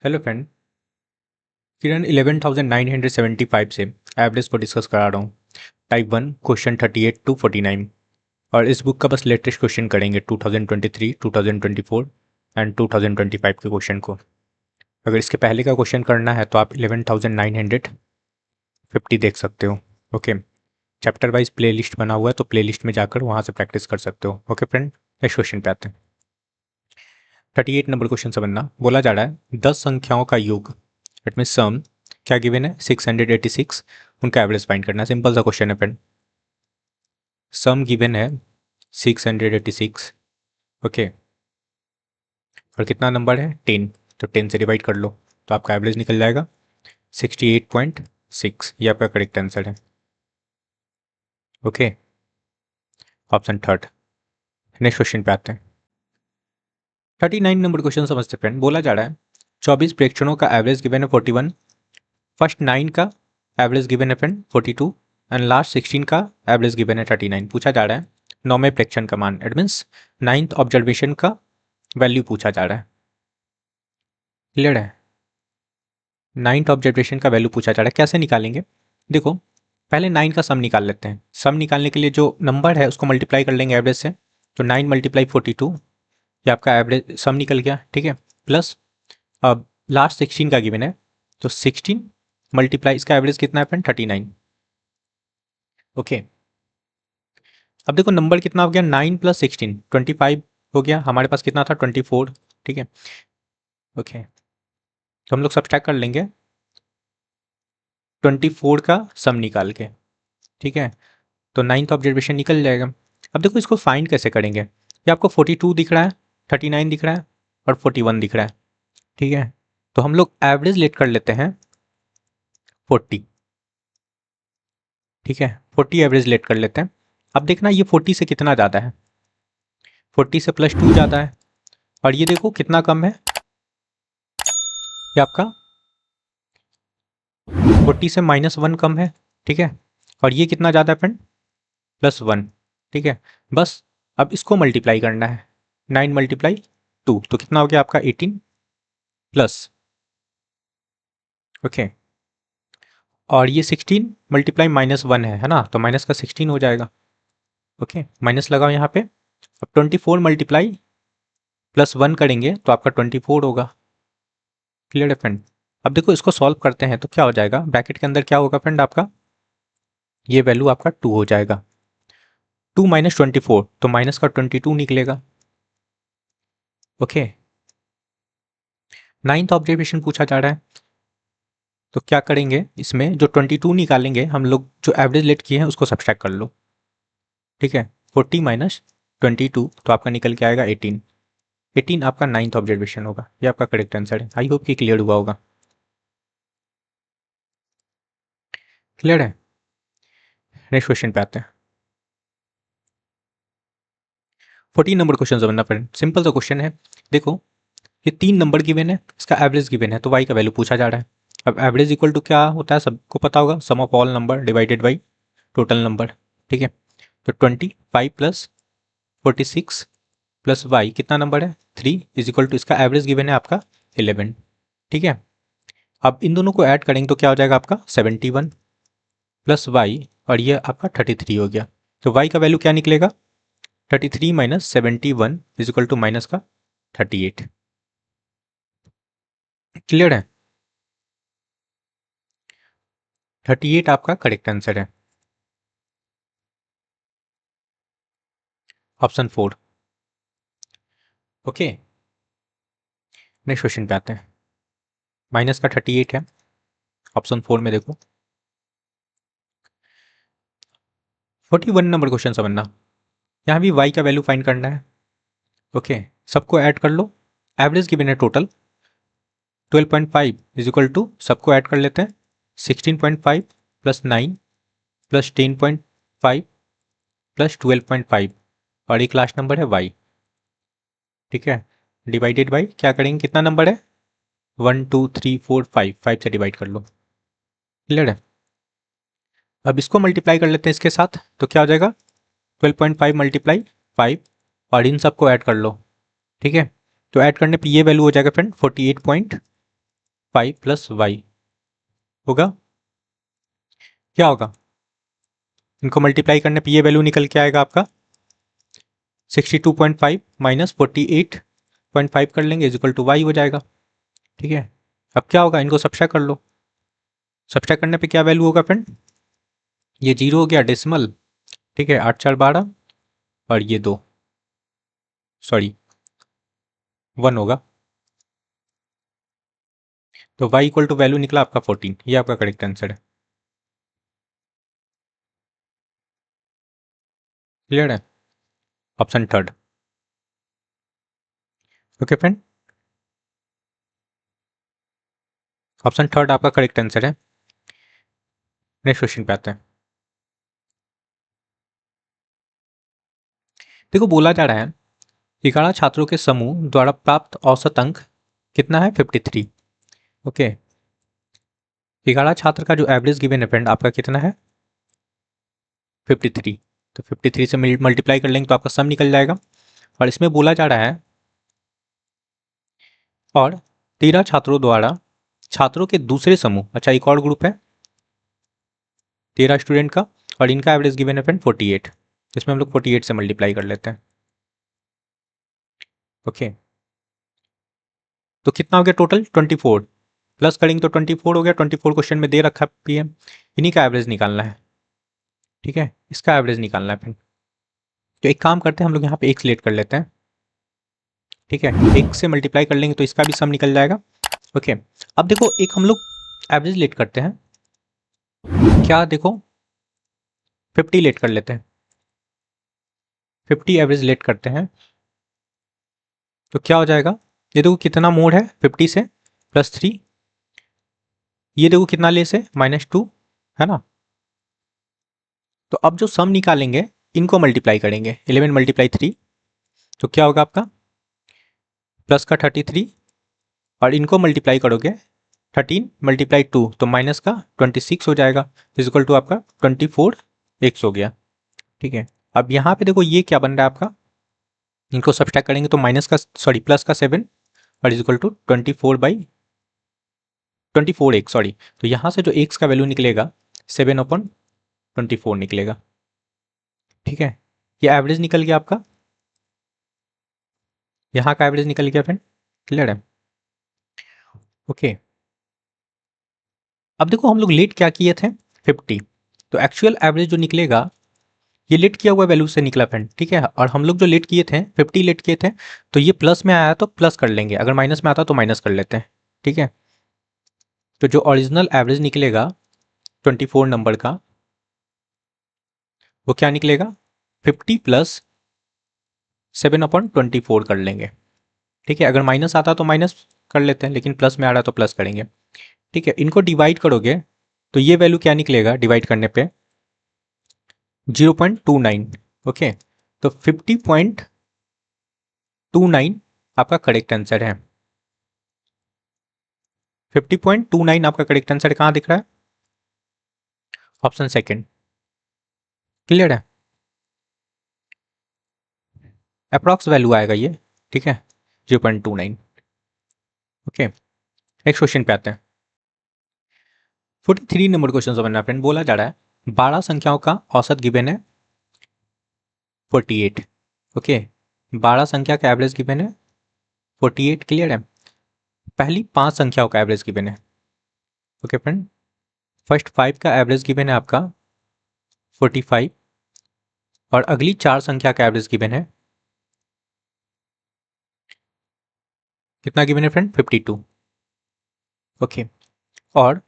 Hello friend. किरण 11,975 से average को discuss करा रहा हूँ। टाइप 1 क्वेश्चन 38 टू 49 और इस बुक का बस लेटेस्ट क्वेश्चन करेंगे 2023, 2024 एंड 2025 के क्वेश्चन को। अगर इसके पहले का क्वेश्चन करना है तो आप 11,950 देख सकते हो। Okay, chapter wise play list बना हुआ है तो प्ले लिस्ट में जाकर वहाँ से प्रैक्टिस कर सकते हो। ओके फ्रेंड, नेक्स्ट क्वेश्चन पे आते हैं। 38 नंबर क्वेश्चन समझना। बोला जा रहा है 10 संख्याओं का योग, इट मीन सम, क्या गिवन है 686, उनका एवरेज फाइंड करना है। सिंपल सा क्वेश्चन है फ्रेंड। सम गिवन है 686, ओके, और कितना नंबर है 10, तो 10 से डिवाइड कर लो तो आपका एवरेज निकल जाएगा 68.6। ये आपका करेक्ट आंसर है। Okay, option third. Next question पे आते हैं। 39 नंबर क्वेश्चन समझते फ्रेंड। बोला जा रहा है 24 प्रेक्षणों का एवरेज गिवन है 41, फर्स्ट 9 का एवरेज गिवन है फ्रेंड 42 एंड लास्ट 16 का एवरेज गिवन है 39। पूछा जा रहा है नौवें प्रेक्षण का मान, इट मीन्स नाइन्थ ऑब्जर्वेशन का वैल्यू पूछा जा रहा है। क्लियर है? नाइन्थ ऑब्जर्वेशन का वैल्यू पूछा जा रहा है, कैसे निकालेंगे? देखो, पहले 9 का सम निकाल लेते हैं। सम निकालने के लिए जो नंबर है उसको मल्टीप्लाई कर लेंगे एवरेज से, तो 9 मल्टीप्लाई 42, ये आपका एवरेज सम निकल गया। ठीक है, प्लस अब लास्ट 16 का गिवन है तो 16 मल्टीप्लाई, इसका एवरेज कितना है फ्रेंड 39। ओके, अब देखो नंबर कितना हो गया, 9 प्लस 16 25 हो गया। हमारे पास कितना था 24। ठीक है, ओके, तो हम लोग सब्ट्रैक्ट कर लेंगे 24 का सम निकाल के। ठीक है, तो नाइन्थ ऑब्जर्वेशन निकल जाएगा। अब देखो इसको फाइंड कैसे करेंगे। ये आपको 42 दिख रहा है, 39 दिख रहा है और 41 दिख रहा है। ठीक है, तो हम लोग एवरेज लेट कर लेते हैं 40। ठीक है, 40 एवरेज लेट कर लेते हैं। अब देखना ये 40 से कितना ज़्यादा है, 40 से +2 ज़्यादा है, और ये देखो कितना कम है, ये आपका 40 से -1 कम है। ठीक है, और ये कितना ज़्यादा है फ्रेंड +1। ठीक है, बस अब इसको मल्टीप्लाई करना है, 9 मल्टीप्लाई 2 तो कितना हो गया आपका 18 प्लस, ओके, और ये 16 मल्टीप्लाई -1 है ना, तो माइनस का 16 हो जाएगा। ओके, माइनस लगाओ यहाँ पे। अब 24 मल्टीप्लाई +1 करेंगे तो आपका 24 होगा। क्लियर है फ्रेंड? अब देखो इसको सॉल्व करते हैं तो क्या हो जाएगा, ब्रैकेट के अंदर क्या होगा फ्रेंड आपका, ये वैल्यू आपका 2 हो जाएगा। 2 माइनस 24 तो माइनस का 22 निकलेगा। ओके, नाइन्थ ऑब्जर्वेशन पूछा जा रहा है तो क्या करेंगे, इसमें जो 22 निकालेंगे हम लोग, जो एवरेज लेट किए हैं उसको सब्सट्रैक्ट कर लो। ठीक है, 40 माइनस 22 तो आपका निकल के आएगा 18। 18 आपका नाइन्थ ऑब्जर्वेशन होगा, ये आपका करेक्ट आंसर है। आई होप कि क्लियर हुआ होगा। क्लियर है? नेक्स्ट क्वेश्चन पे आते हैं। 14 नंबर क्वेश्चन समझना फ्रेंड। सिंपल सा क्वेश्चन है। देखो, ये 3 नंबर गिवन है, इसका एवरेज गिवन है, तो वाई का वैल्यू पूछा जा रहा है। अब एवरेज इक्वल टू क्या होता है, सबको पता होगा, sum of all number divided by total number. ठीक है, तो 25 प्लस 46 प्लस वाई कितना नंबर है 3 इज इक्वल टू, इसका एवरेज गिवन है आपका 11। ठीक है, अब इन दोनों को ऐड करेंगे तो क्या हो जाएगा आपका 71 प्लस वाई, और ये आपका 33 हो गया। तो वाई का वैल्यू क्या निकलेगा, 33 minus 71 is equal to minus का 38। क्लियर है? 38 आपका करेक्ट आंसर है, ऑप्शन 4। ओके, नेक्स्ट क्वेश्चन पे आते हैं। माइनस का 38 है, ऑप्शन 4 में देखो। 41 नंबर क्वेश्चन समझना। यहाँ भी वाई का वैल्यू फाइंड करना है। ओके, सबको ऐड कर लो, एवरेज गिवन है टोटल 12.5 इज इक्वल टू, सबको ऐड कर लेते हैं 16.5 प्लस 9 प्लस 10.5 प्लस 12.5, और एक लास्ट नंबर है वाई। ठीक है, डिवाइडेड बाई क्या करेंगे, कितना नंबर है 1 2 3 4 5, 5 से डिवाइड कर लो। क्लियर है? अब इसको मल्टीप्लाई कर लेते हैं इसके साथ, तो क्या हो जाएगा 12.5 मल्टीप्लाई 5, और इन सबको ऐड कर लो। ठीक है, तो ऐड करने पे ये वैल्यू हो जाएगा फ्रेंड 48.5। 5 प्लस वाई होगा, क्या होगा, इनको मल्टीप्लाई करने पे ये वैल्यू निकल के आएगा आपका 62.5 माइनस 48.5 कर लेंगे इजिकल टू वाई हो जाएगा। ठीक है, अब क्या होगा, इनको सब्ट्रैक्ट कर लो, सब्ट्रैक्ट करने पे क्या वैल्यू होगा फ्रेंड, ये 0 हो गया डेसिमल, ठीक है, 8 4 12 और ये 2 सॉरी 1 होगा, तो y इक्वल टू वैल्यू निकला आपका 14, ये आपका करेक्ट आंसर है। क्लियर है, option third. Okay friend, option third आपका करेक्ट आंसर है। नेक्स्ट क्वेश्चन पे आते हैं। देखो बोला जा रहा है 11 छात्रों के समूह द्वारा प्राप्त औसत अंक कितना है, 53। ओके, 11 छात्र का जो एवरेज गिवन है फ्रेंड आपका कितना है, 53। तो 53 से मल्टीप्लाई कर लेंगे तो आपका सम निकल जाएगा। और इसमें बोला जा रहा है और 13 छात्रों द्वारा छात्रों के दूसरे समूह, अच्छा एक और ग्रुप है 13 स्टूडेंट का, और इनका एवरेज गिवन है फ्रेंड 48, इसमें हम लोग 48 से मल्टीप्लाई कर लेते हैं। ओके, तो कितना हो गया टोटल, 24 प्लस करेंगे तो 24 हो गया, 24 क्वेश्चन में दे रखा है पीएम, इन्हीं का एवरेज निकालना है। ठीक है, इसका एवरेज निकालना है फ्रेंड, तो एक काम करते हैं हम लोग यहाँ पे एक सिलेक्ट कर लेते हैं। ठीक है, एक से मल्टीप्लाई कर लेंगे तो इसका भी सम निकल जाएगा। ओके, अब देखो एक हम लोग एवरेज लेट करते हैं, क्या देखो 50 लेट कर लेते हैं, 50 एवरेज लेट करते हैं तो क्या हो जाएगा, ये देखो कितना मोड है 50 से +3, ये देखो कितना लेस है -2, है ना। तो अब जो सम निकालेंगे इनको मल्टीप्लाई करेंगे, 11 × 3 तो क्या होगा आपका प्लस का 33, और इनको मल्टीप्लाई करोगे 13 × 2 तो माइनस का 26 हो जाएगा, इक्वल टू आपका 24x हो गया। ठीक है, अब यहाँ पे देखो ये क्या बन रहा है आपका, इनको सब्सट्रैक्ट करेंगे तो माइनस का सॉरी प्लस का 7 और इक्वल टू 24x सॉरी, तो यहाँ से जो x का वैल्यू निकलेगा 7/24 निकलेगा। ठीक है, ये एवरेज निकल गया आपका, यहाँ का एवरेज निकल गया फ्रेंड। क्लियर है, ओके। अब देखो हम लोग लेट क्या किए थे 50, तो एक्चुअल एवरेज जो निकलेगा ये लेट किया हुआ वैल्यू से निकला फ्रेंड। ठीक है, और हम लोग जो लेट किए थे 50 लेट किए थे, तो ये प्लस में आया तो प्लस कर लेंगे, अगर माइनस में आता तो माइनस कर लेते हैं। ठीक है, तो जो ओरिजिनल एवरेज निकलेगा 24 नंबर का वो क्या निकलेगा, 50 + 7/24 कर लेंगे। ठीक है, अगर माइनस आता तो माइनस कर लेते हैं, लेकिन प्लस में आ रहा तो प्लस करेंगे। ठीक है, इनको डिवाइड करोगे तो ये वैल्यू क्या निकलेगा डिवाइड करने पे 0.29। ओके, तो 50.29 आपका करेक्ट आंसर है। 50.29 आपका करेक्ट आंसर कहाँ दिख रहा है, ऑप्शन सेकंड। क्लियर है, अप्रॉक्स वैल्यू आएगा ये। ठीक है, 0.29। ओके, नेक्स्ट क्वेश्चन पे आते हैं। 43 नंबर क्वेश्चन समझना फ्रेंड, बोला जा रहा है 12 संख्याओं का औसत गिवन है 48। ओके, 12 संख्या का एवरेज गिवन है 48। क्लियर है, पहली 5 संख्याओं का एवरेज गिवन है। ओके फ्रेंड, फर्स्ट 5 का एवरेज गिवन है आपका 45, और अगली 4 संख्या का एवरेज गिवन है कितना गिवन है फ्रेंड, 52। ओके, और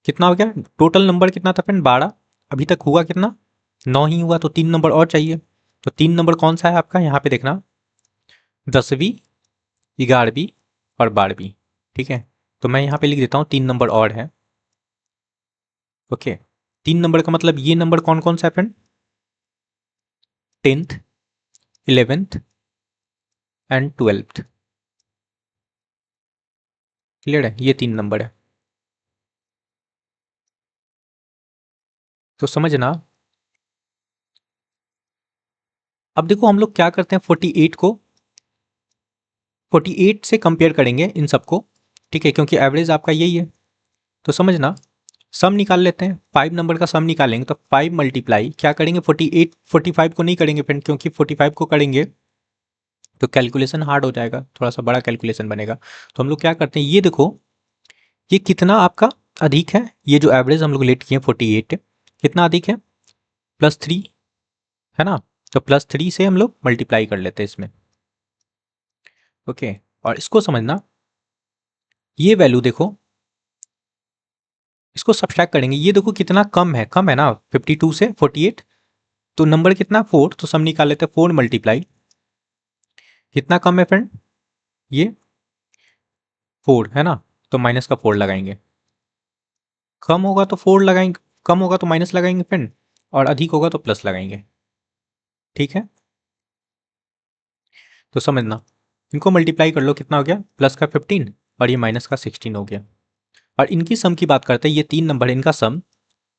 कितना हो गया टोटल नंबर कितना था फ्रेंड, 12, अभी तक हुआ कितना 9 ही हुआ, तो 3 नंबर और चाहिए। तो 3 नंबर कौन सा है आपका, यहाँ पे देखना 10वीं 11वीं और 12वीं। ठीक है, तो मैं यहाँ पे लिख देता हूँ 3 नंबर और है। ओके, 3 नंबर का मतलब ये नंबर कौन कौन सा है friend, 10th 11th and 12th। Clear है, ये 3 नंबर है, तो समझना। अब देखो हम लोग क्या करते हैं 48 को 48 से कंपेयर करेंगे इन सबको। ठीक है, क्योंकि एवरेज आपका यही है। तो समझना, सम निकाल लेते हैं, 5 नंबर का सम निकालेंगे तो 5 मल्टीप्लाई क्या करेंगे 48, 45 को नहीं करेंगे फ्रेंड, क्योंकि 45 को करेंगे तो कैलकुलेशन हार्ड हो जाएगा, थोड़ा सा बड़ा कैलकुलेशन बनेगा। तो हम लोग क्या करते हैं, ये देखो ये कितना आपका अधिक है, ये जो एवरेज हम लोग लेट किए 48 कितना अधिक है, +3 है ना। तो +3 से हम लोग मल्टीप्लाई कर लेते हैं इसमें। ओके, और इसको समझना, ये वैल्यू देखो, इसको सब्सट्रैक्ट करेंगे, ये देखो कितना कम है ना 52 से 48, तो नंबर कितना 4, तो सम निकाल लेते हैं 4 मल्टीप्लाई कितना कम है फ्रेंड, ये 4 है ना, तो माइनस का 4 लगाएंगे, कम होगा तो 4 लगाएंगे, कम होगा तो माइनस लगाएंगे फ्रेंड, और अधिक होगा तो प्लस लगाएंगे। ठीक है, तो समझना, इनको मल्टीप्लाई कर लो, कितना हो गया प्लस का 15 और ये माइनस का 16 हो गया। और इनकी सम की बात करते हैं, ये 3 नंबर इनका सम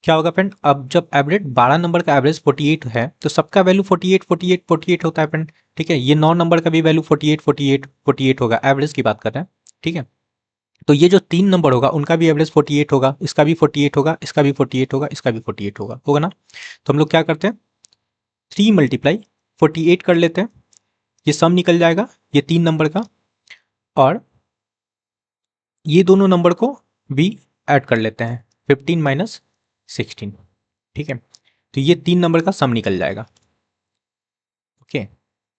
क्या होगा फ्रेंड, अब जब एवरेज 12 नंबर का एवरेज 48 है तो सबका वैल्यू 48 48 48 होता है फ्रेंड। ठीक है, ये 9 नंबर का भी वैल्यू 48 48 48 होगा, एवरेज की बात कर रहे हैं। ठीक है, तो ये जो 3 नंबर होगा उनका भी एवरेज 48 होगा, इसका भी 48 होगा, इसका भी 48 होगा, इसका भी 48 होगा ना। तो हम लोग क्या करते हैं, 3 मल्टीप्लाई 48 कर लेते हैं, ये सम निकल जाएगा ये 3 नंबर का, और ये दोनों नंबर को भी ऐड कर लेते हैं, 15 माइनस 16। ठीक है, तो ये 3 नंबर का सम निकल जाएगा। ओके,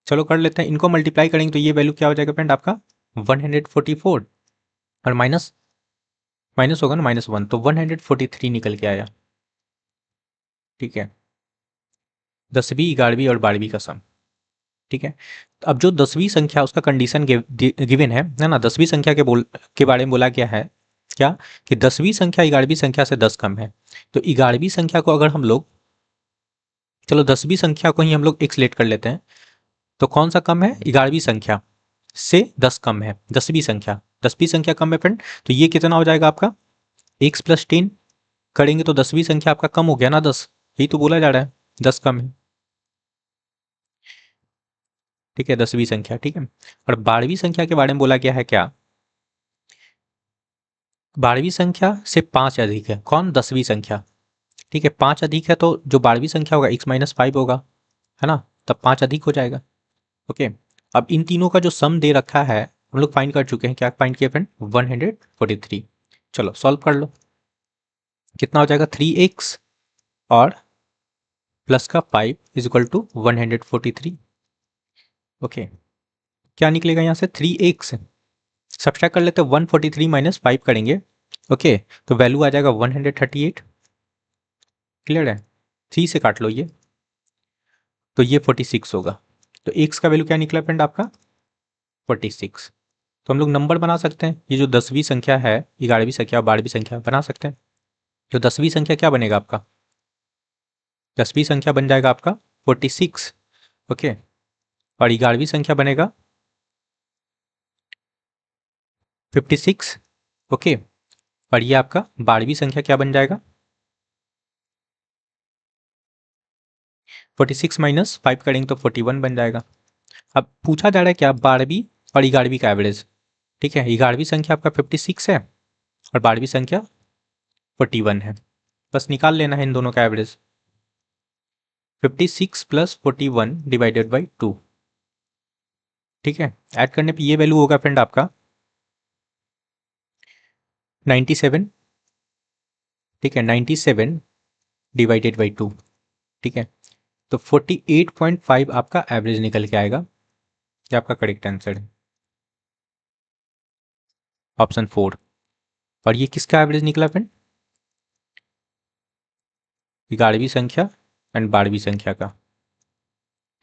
चलो कर लेते हैं, इनको मल्टीप्लाई करेंगे तो ये वैल्यू क्या हो जाएगा फ्रेंड आपका 144, और माइनस माइनस होगा ना -1, तो 143 निकल के आया। ठीक है, 10वीं 11वीं और 12वीं का सम। ठीक है, तो अब जो 10वीं संख्या उसका कंडीशन गिवन है ना, 10वीं संख्या के बारे में बोला गया है क्या, कि 10वीं संख्या 11वीं संख्या से 10 कम है। तो 11वीं संख्या को अगर हम लोग, चलो 10वीं संख्या को ही हम लोग एक्सलेट कर लेते हैं, तो कौन सा कम है, 11वीं संख्या से 10 कम है, 10वीं संख्या, 10वीं संख्या कम है फ्रेंड, तो ये कितना हो जाएगा आपका x + 10 करेंगे तो 10वीं संख्या आपका कम हो गया ना 10, यही तो बोला जा रहा है 10 कम है। ठीक है, 10वीं संख्या। ठीक है, और 12वीं संख्या के बारे में बोला गया है क्या, 12वीं संख्या से 5 अधिक है, कौन 10वीं संख्या। ठीक है, 5 अधिक है तो जो 12वीं संख्या होगा x - 5 होगा, है ना, तब 5 अधिक हो जाएगा। ओके, अब इन तीनों का जो सम दे रखा है हम लोग फाइंड कर चुके हैं, क्या फाइंड किया फ्रेंड 143। चलो सॉल्व कर लो, कितना हो जाएगा 3x और प्लस का 5 = 143। ओके, क्या निकलेगा यहाँ से 3x, सब्सट्रैक्ट कर लेते हैं 143 - 5 करेंगे। ओके, तो वैल्यू आ जाएगा 138। क्लियर है, 3 से काट लो ये, तो ये 46 होगा। तो x का वैल्यू क्या निकला फ्रेंड आपका 46। तो हम लोग नंबर बना सकते हैं, ये जो 10वीं संख्या है 11वीं संख्या 12वीं संख्या बना सकते हैं। जो 10वीं संख्या क्या बनेगा आपका, 10वीं संख्या बन जाएगा आपका 46। ओके, और 11वीं संख्या बनेगा 56। ओके, और ये आपका 12वीं संख्या क्या बन जाएगा 46 - 5 करेंगे तो 41 बन जाएगा। अब पूछा जा रहा है क्या 12वीं और 11वीं का एवरेज। ठीक है, 11वीं संख्या आपका 56 है और 12वीं संख्या 41 है, बस निकाल लेना है इन दोनों का एवरेज, 56 + 41 / 2। ठीक है, ऐड करने पे ये वैल्यू होगा फ्रेंड आपका 97। ठीक है, 97 / 2। ठीक है, तो 48.5 आपका एवरेज निकल के आएगा, ये आपका करेक्ट आंसर है, ऑप्शन 4। और ये किसका एवरेज निकला फ्रेंड, 11वीं संख्या एंड 12वीं संख्या का।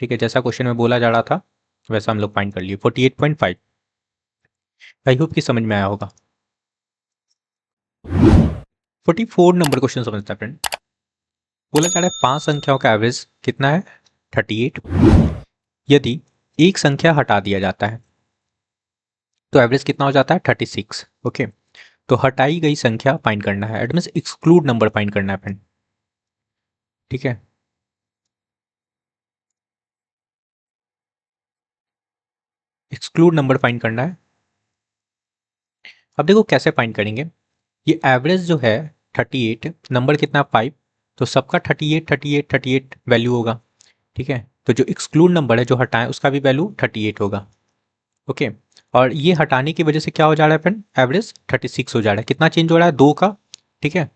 ठीक है, जैसा क्वेश्चन में बोला जा रहा था वैसा हम लोग फाइंड कर लिए 48.5। आई होप कि समझ में आया होगा। 44 नंबर क्वेश्चन समझता है फ्रेंड, बोला जा रहा है 5 संख्याओं का एवरेज कितना है 38, यदि एक संख्या हटा दिया जाता है तो एवरेज कितना हो जाता है 36। ओके, तो हटाई गई संख्या फाइंड करना है, at means exclude number find करना है फ्रेंड। ठीक है, एक्सक्लूड नंबर फाइंड करना है। अब देखो कैसे फाइंड करेंगे। ये एवरेज जो है 38, नंबर कितना 5, तो सबका 38 38 38 वैल्यू होगा। ठीक है, तो जो एक्सक्लूड नंबर है जो हटाएं उसका भी वैल्यू 38 होगा। ओके, और ये हटाने की वजह से क्या हो जा रहा है फ्रेंड, एवरेज 36 हो जा रहा है। कितना चेंज हो रहा है, 2 का। ठीक है,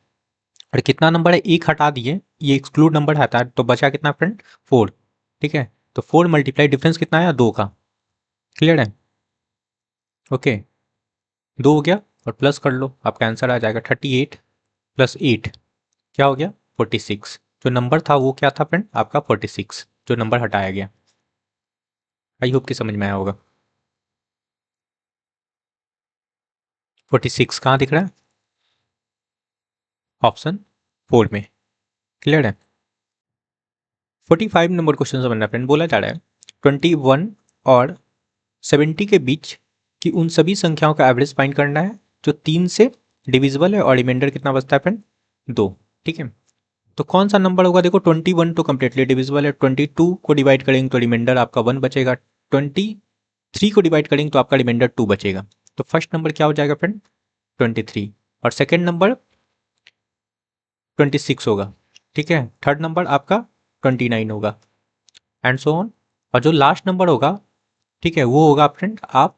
और कितना नंबर है, एक हटा दिए, ये एक्सक्लूड नंबर हटा है तो बचा कितना फ्रेंड, 4। ठीक है, तो 4 मल्टीप्लाई डिफरेंस कितना आया, 2 का। क्लियर है, ओके, 2 हो गया और प्लस कर लो, आपका आंसर आ जाएगा 38 प्लस 8 क्या हो गया, 46। जो नंबर था वो क्या था फ्रेंड, आपका 46, जो नंबर हटाया गया। आई होप कि समझ में आया होगा। 46 कहाँ दिख रहा है, ऑप्शन 4 में। क्लियर है। 45 नंबर क्वेश्चन समझना फ्रेंड, बोला जा रहा है 21 और 70 के बीच की उन सभी संख्याओं का एवरेज फाइंड करना है जो 3 से डिविजिबल है और रिमाइंडर कितना बचता है फ्रेंड, 2। ठीक है, तो कौन सा नंबर होगा, देखो 21 तो कंप्लीटली डिविजिबल है, 22 को डिवाइड करेंगे तो रिमाइंडर आपका 1 बचेगा, 23 को डिवाइड करेंगे तो आपका रिमाइंडर 2 बचेगा। तो फर्स्ट नंबर क्या हो जाएगा फ्रेंड, 23, और सेकेंड नंबर 26 होगा। ठीक है, थर्ड नंबर आपका 29 होगा, एंड सो ऑन। और जो लास्ट नंबर होगा, ठीक है, वो होगा फ्रेंड आप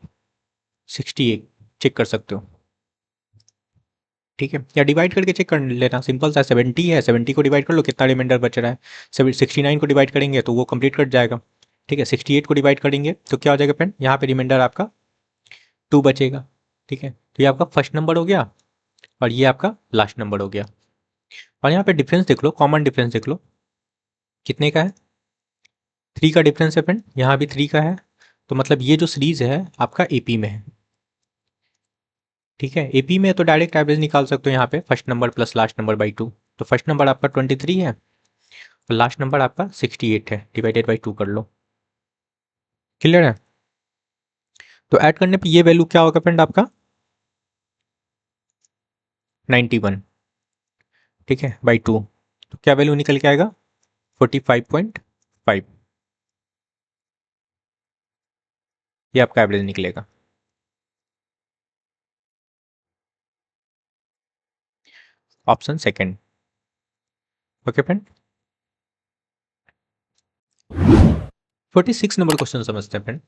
68 चेक कर सकते हो। ठीक है, या डिवाइड करके चेक कर लेना, सिंपल सा, 70 है, 70 को डिवाइड कर लो, कितना रिमाइंडर बच रहा है। 69 को डिवाइड करेंगे तो वो कंप्लीट कट जाएगा। ठीक है, 68 को डिवाइड करेंगे तो क्या हो जाएगा फ्रेंड, यहाँ पे रिमाइंडर आपका 2 बचेगा। ठीक है, तो ये आपका फर्स्ट नंबर हो गया और ये आपका लास्ट नंबर हो गया। और यहाँ पे डिफरेंस देख लो, कॉमन डिफरेंस देख लो, कितने का है, 3 का डिफरेंस है फ्रेंड, यहाँ भी 3 का है। तो मतलब ये जो सीरीज है आपका एपी में है। ठीक है, एपी में तो डायरेक्ट एवरेज निकाल सकते हो यहाँ पे, first number plus last number by 2। तो फर्स्ट नंबर आपका 23 है और लास्ट नंबर आपका 68 है, डिवाइडेड बाई 2 कर लो। क्लियर है, तो ऐड करने पे ये वैल्यू क्या होगा फ्रेंड आपका, 91। ठीक है, बाई 2, तो क्या वैल्यू निकल के आएगा, 45.5। ये आपका एवरेज निकलेगा। Option second. Okay friend, 46 number question समझते हैं फ्रेंड।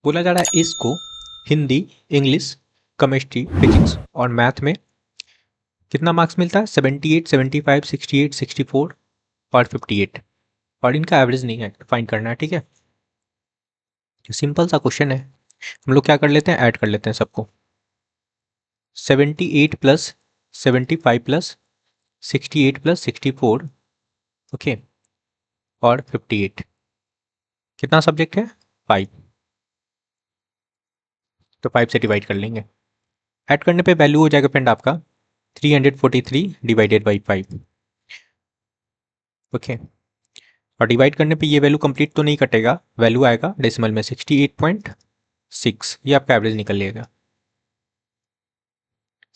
बोला जा रहा है इसको हिंदी, इंग्लिश, केमिस्ट्री, फिजिक्स और मैथ में कितना मार्क्स मिलता है, 78, 75, 68, 64 और 58, और इनका एवरेज नहीं है, फाइंड करना है। ठीक है, सिंपल सा क्वेश्चन है, हम लोग क्या कर लेते हैं, ऐड कर लेते हैं सबको। 78 प्लस 75 प्लस 68 प्लस 64, ओके, और 58, कितना सब्जेक्ट है, 5, तो 5 से डिवाइड कर लेंगे। ऐड करने पे वैल्यू हो जाएगा फ्रेंड आपका 343 डिवाइडेड बाई 5। ओके, और डिवाइड करने पे ये वैल्यू कंप्लीट तो नहीं कटेगा, वैल्यू आएगा डेसिमल में 68.6, ये आपका एवरेज निकल लेगा।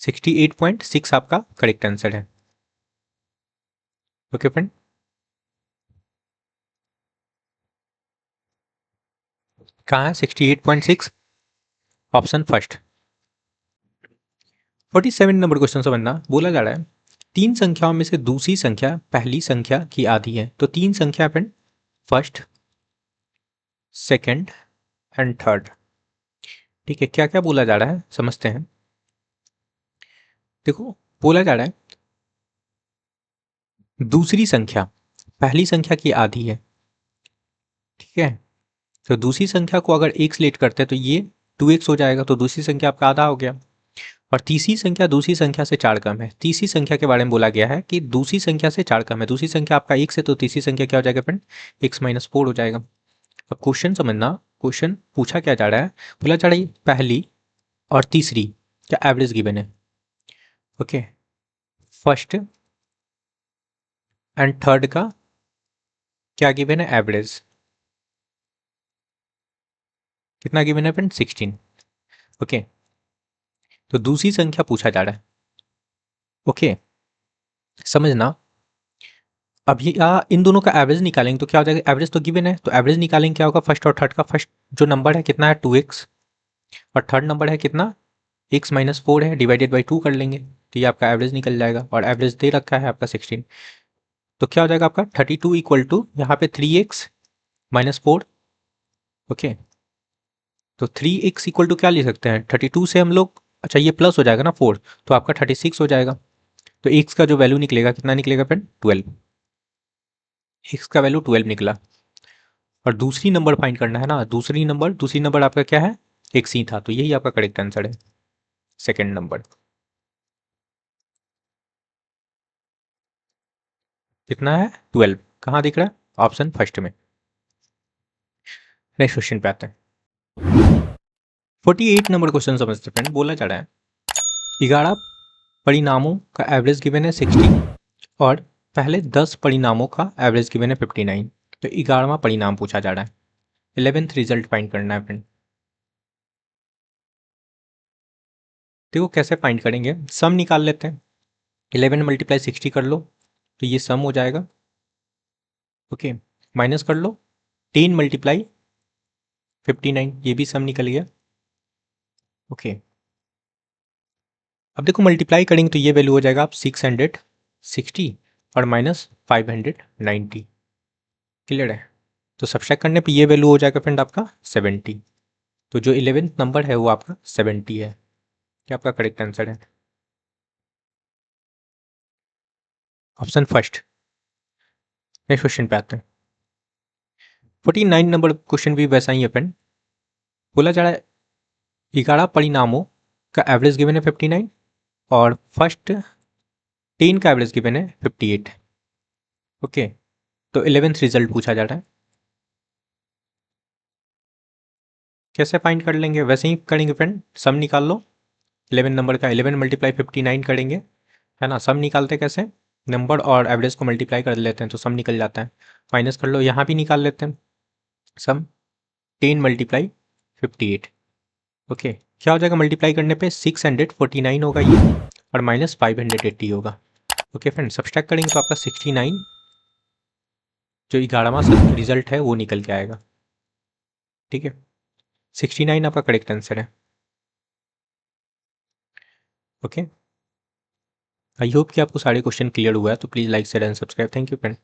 68.6 आपका करेक्ट आंसर है। ओके फ्रेंड, कहाँ है 68.6, ऑप्शन फर्स्ट। 47 नंबर क्वेश्चन समझना, बोला जा रहा है तीन संख्याओं में से दूसरी संख्या पहली संख्या की आधी है। तो तीन संख्या friend, first, second and third. ठीक है, क्या क्या बोला जा रहा है समझते हैं। देखो, बोला जा रहा है दूसरी संख्या पहली संख्या की आधी है। ठीक है, तो दूसरी संख्या को अगर एक से लेट करते हैं तो ये 2x हो जाएगा, तो दूसरी संख्या आपका आधा हो गया। और तीसरी संख्या दूसरी संख्या से 4 कम है। तीसरी संख्या के बारे में बोला गया है कि दूसरी संख्या से 4 कम है, दूसरी संख्या आपका 1 से, तो तीसरी संख्या क्या हो जाएगा फ्रेंड, x-4 हो जाएगा। अब क्वेश्चन समझना, क्वेश्चन पूछा क्या जा रहा है, बोला जा रहा है पहली और तीसरी क्या एवरेज गिवन है। ओके, फर्स्ट एंड थर्ड का क्या गिवन है, एवरेज कितना गिवन है फ्रेंड, 16। ओके, तो दूसरी संख्या पूछा जा रहा है। ओके, समझना, अभी इन दोनों का एवरेज निकालेंगे तो क्या हो जाएगा, एवरेज तो गिवन है, तो एवरेज निकालेंगे क्या होगा, फर्स्ट और थर्ड का। फर्स्ट जो नंबर है कितना है 2x, और थर्ड नंबर है कितना x माइनस 4 है, डिवाइडेड बाई 2 कर लेंगे तो ये आपका एवरेज निकल जाएगा, और एवरेज दे रखा है आपका 16। तो क्या हो जाएगा आपका 32 इक्वल टू यहाँ पे 3x माइनस 4। ओके, तो 3x इक्वल टू क्या ले सकते हैं 32 से हम लोग, अच्छा ये प्लस हो जाएगा ना 4, तो आपका 36 हो जाएगा। तो x का जो वैल्यू निकलेगा कितना निकलेगा फ्रेंड 12, x का वैल्यू 12 निकला। और दूसरी नंबर फाइंड करना है ना, दूसरी नंबर आपका क्या है, x ही था, तो यही आपका करेक्ट आंसर है, सेकेंड नंबर। कितना है 12, कहाँ दिख रहा है, ऑप्शन फर्स्ट में। नेक्स्ट क्वेश्चन पे आते हैं। 48 नंबर क्वेश्चन समझते फ्रेंड, बोला जा रहा है 11 परिणामों का एवरेज गिवन है 60 और पहले 10 परिणामों का एवरेज गिवन है 59। तो 11वां परिणाम पूछा जा रहा है, 11th रिजल्ट फाइंड करना है फ्रेंड। देखो कैसे फाइंड करेंगे, सम निकाल लेते हैं, 11 मल्टीप्लाई 60 कर लो तो ये सम हो जाएगा। ओके, माइनस कर लो 10 मल्टीप्लाई 59, ये भी सम निकल गया। ओके, अब देखो मल्टीप्लाई करेंगे तो ये वैल्यू हो जाएगा आप 660 और माइनस 590। क्लियर है, तो सब्सट्रैक्ट करने पे ये वैल्यू हो जाएगा फ्रेंड आपका 70। तो जो 11th नंबर है वो आपका 70 है, क्या आपका करेक्ट आंसर है, ऑप्शन फर्स्ट। नेक्स्ट क्वेश्चन पे आते हैं। 49 नंबर क्वेश्चन भी वैसा ही है फ्रेंड, बोला जा रहा है 11 परिणामों का एवरेज गिवन है 59 और फर्स्ट 10 का एवरेज गिवन है 58। ओके, तो 11th रिजल्ट पूछा जा रहा है, कैसे फाइंड कर लेंगे, वैसे ही करेंगे फ्रेंड, सम निकाल लो 11 नंबर का, 11 मल्टीप्लाई 59 करेंगे, है ना। सम निकालते कैसे, नंबर और एवरेज को मल्टीप्लाई कर लेते हैं तो सम निकल जाता है। माइनस कर लो, यहाँ भी निकाल लेते हैं सम, 10 मल्टीप्लाई 58। ओके, क्या हो जाएगा मल्टीप्लाई करने पे 649 होगा ये, और माइनस 580 होगा। ओके फ्रेंड, सब्सट्रैक्ट करेंगे तो आपका 69 जो 11वां रिजल्ट है वो निकल के आएगा। ठीक है, 69 आपका करेक्ट आंसर है। ओके, आई होप कि आपको सारे क्वेश्चन क्लियर हुआ है, तो please like share and subscribe. Thank you friend.